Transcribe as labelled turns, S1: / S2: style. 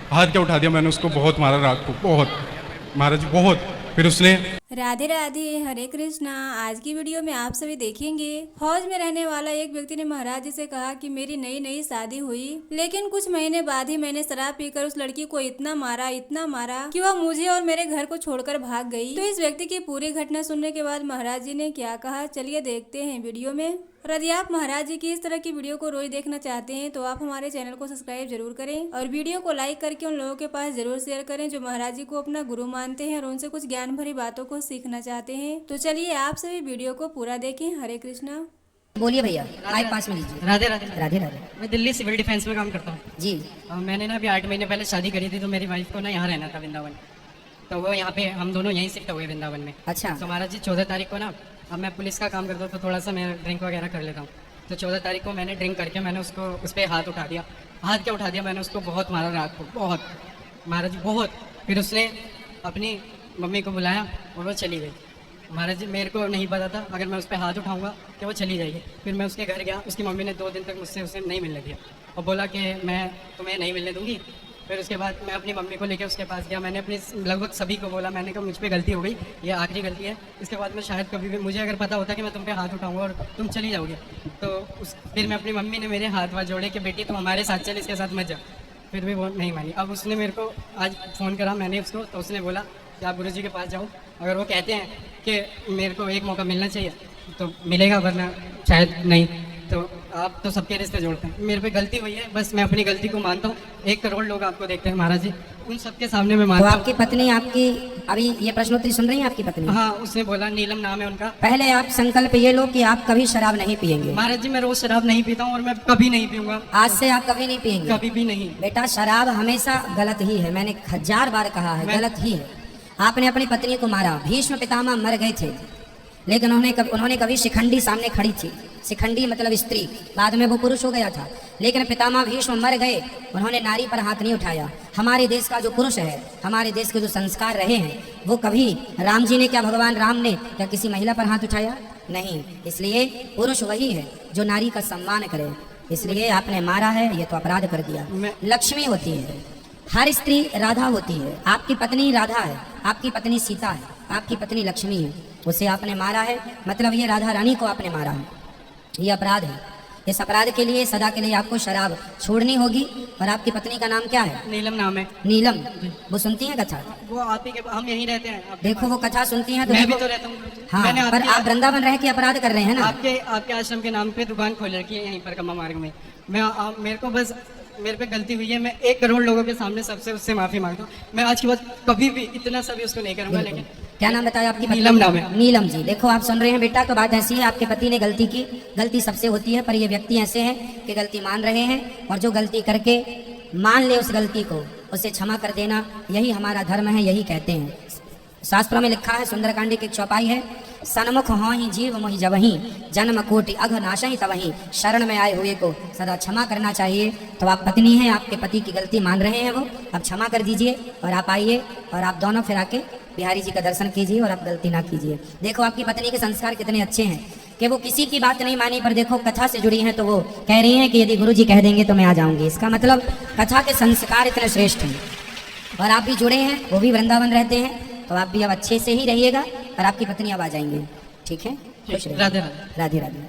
S1: हाथ क्या उठा दिया, मैंने उसको बहुत मारा रात को, बहुत महाराज बहुत। फिर उसने
S2: राधे राधे, हरे कृष्णा। आज की वीडियो में आप सभी देखेंगे फौज में रहने वाला एक व्यक्ति ने महाराज जी से कहा कि मेरी नई नई शादी हुई, लेकिन कुछ महीने बाद ही मैंने शराब पीकर उस लड़की को इतना मारा कि वह मुझे और मेरे घर को छोड़कर भाग गई। तो इस व्यक्ति की पूरी घटना सुनने के बाद महाराज जी ने क्या कहा, चलिए देखते हैं वीडियो में। और यदि आप महाराज जी की इस तरह की वीडियो को रोज देखना चाहते हैं तो आप हमारे चैनल को सब्सक्राइब जरूर करें और वीडियो को लाइक करके उन लोगों के पास जरूर शेयर करें जो महाराज जी को अपना गुरु मानते हैं और उनसे कुछ ज्ञान भरी बातों को सीखना चाहते हैं। तो चलिए आप सभी वीडियो को पूरा देखें। हरे कृष्णा।
S3: बोलिए भैया, माइक पास में लीजिए।
S4: राधे राधे।
S3: राधे राधे।
S4: मैं दिल्ली सिविल डिफेंस में काम करता हूँ।
S3: जी।
S4: मैंने ना अभी 8 महीने पहले शादी करी थी, तो मेरी वाइफ को ना यहाँ रहना था वृंदावन, तो वो यहाँ पे हम दोनों यहीं शिफ्ट हुए वृंदावन में।
S3: अच्छा।
S4: तो महाराज जी 14 तारीख को ना, अब मैं पुलिस का काम करता हूँ तो थोड़ा सा मैं ड्रिंक वगैरह कर लेता हूँ, तो 14 तारीख को मैंने ड्रिंक करके मैंने उसको उस पर हाथ उठा दिया। हाथ क्या उठा दिया, मैंने उसको बहुत मारा रात को, बहुत महाराज जी बहुत। फिर उसने अपनी मम्मी को बुलाया और वो चली गई। महाराज जी मेरे को नहीं पता था अगर मैं उस पर हाथ उठाऊंगा कि वो चली जाएगी। फिर मैं उसके घर गया, उसकी मम्मी ने 2 दिन तक मुझसे उसे नहीं मिलने दिया और बोला कि मैं तुम्हें नहीं मिलने दूंगी। फिर उसके बाद मैं अपनी मम्मी को लेकर उसके पास गया, मैंने अपनी लगभग सभी को बोला, मैंने कहा मुझ पर गलती हो गई, ये आखिरी गलती है, इसके बाद मैं शायद कभी भी, मुझे अगर पता होता कि मैं तुम पे हाथ उठाऊंगा और तुम चली जाओगे तो फिर मैं अपनी मम्मी ने मेरे हाथ जोड़े कि बेटी तुम हमारे साथ चल, इसके साथ मत जा। फिर भी वो नहीं मानी। अब उसने मेरे को आज फ़ोन करा मैंने उसको, तो उसने बोला कि आप गुरुजी के पास जाओ, अगर वो कहते हैं कि मेरे को एक मौका मिलना चाहिए तो मिलेगा, वरना शायद नहीं। तो आप तो सबके रिश्ते जोड़ते हैं, मेरे पे गलती हुई है, बस मैं अपनी गलती को मानता हूँ। 1 करोड़ लोग आपको देखते हैं महाराज जी, उन सबके सामने मैं
S3: तो
S4: मानता हूँ।
S3: आपकी पत्नी आपकी अभी ये प्रश्नोत्तरी सुन रही है आपकी पत्नी?
S4: हाँ, उसने बोला, नीलम नाम है उनका।
S3: पहले आप संकल्प ये लो कि आप कभी शराब नहीं पिएंगे।
S4: महाराज जी मैं रोज शराब नहीं पीता हूँ और मैं कभी नहीं पीऊंगा,
S3: आज से आप कभी नहीं पिएंगे?
S4: कभी भी नहीं।
S3: बेटा शराब हमेशा गलत ही है, मैंने 1000 बार कहा है, गलत ही है। आपने अपनी पत्नी को मारा, भीष्म पितामह मर गए थे, लेकिन उन्होंने कभी शिखंडी सामने खड़ी थी। शिखंडी मतलब स्त्री, बाद में वो पुरुष हो गया था, लेकिन पितामह भीष्म मर गए, उन्होंने नारी पर हाथ नहीं उठाया। हमारे देश का जो पुरुष है, हमारे देश के जो संस्कार रहे हैं, वो कभी राम जी ने क्या, भगवान राम ने क्या किसी महिला पर हाथ उठाया? नहीं। इसलिए पुरुष वही है जो नारी का सम्मान करे। इसलिए आपने मारा है, ये तो अपराध कर दिया। लक्ष्मी होती है, हर स्त्री राधा होती है। आपकी पत्नी राधा है, आपकी पत्नी सीता है, आपकी पत्नी लक्ष्मी है। उसे आपने मारा है, मतलब ये राधा रानी को आपने मारा है, ये अपराध है। इस अपराध के लिए सदा के लिए आपको शराब छोड़नी होगी। और आपकी पत्नी का नाम क्या है?
S4: नीलम नाम है।
S3: नीलम। वो सुनती हैं कथा?
S4: वो आप ही के, हम यहीं रहते हैं।
S3: देखो वो कथा सुनती हैं तो
S4: मैं भी
S3: देखो।
S4: तो रहता हूँ।
S3: हाँ,
S4: मैंने
S3: पर आप वृंदावन रह के अपराध कर रहे हैं ना।
S4: आपके आश्रम के नाम पे दुकान खोल रखी है यहीं पर कम्मा मार्ग में। मेरे को बस मेरे पे गलती हुई है, मैं 1 करोड़ लोगों के सामने सबसे उससे माफी मांगता हूँ। मैं आज के बाद कभी भी इतना सा भी उसको नहीं करूंगा। लेकिन
S3: क्या नाम बताया आपकी?
S4: नीलम नाम है।
S3: नीलम जी, देखो आप सुन रहे हैं बेटा, तो बात ऐसी है, आपके पति ने गलती की, गलती सबसे होती है, पर ये व्यक्ति ऐसे हैं कि गलती मान रहे हैं, और जो गलती करके मान ले उस गलती को, उसे क्षमा कर देना, यही हमारा धर्म है, यही कहते हैं। शास्त्रों में लिखा है, सुंदरकांड की एक चौपाई है, सन्मुख हो ही जीव मोहि जबहि, जन्म कोटि अघ नाशहि तबहि, शरण में आए हुए को सदा क्षमा करना चाहिए। तो आप पत्नी हैं, आपके पति की गलती मान रहे हैं, वो अब क्षमा कर दीजिए और आप आइए और आप दोनों फिर आके बिहारी जी का दर्शन कीजिए और आप गलती ना कीजिए। देखो आपकी पत्नी के संस्कार कितने अच्छे हैं कि वो किसी की बात नहीं मानी, पर देखो कथा से जुड़ी हैं तो वो कह रही हैं कि यदि गुरु जी कह देंगे तो मैं आ जाऊंगी। इसका मतलब कथा के संस्कार इतने श्रेष्ठ हैं। और आप भी जुड़े हैं, वो भी वृंदावन रहते हैं, तो आप भी अब अच्छे से ही रहिएगा और आपकी पत्नी अब आ जाएंगे। ठीक है? खुश रहिए।
S4: राधे राधे।
S3: राधे राधे।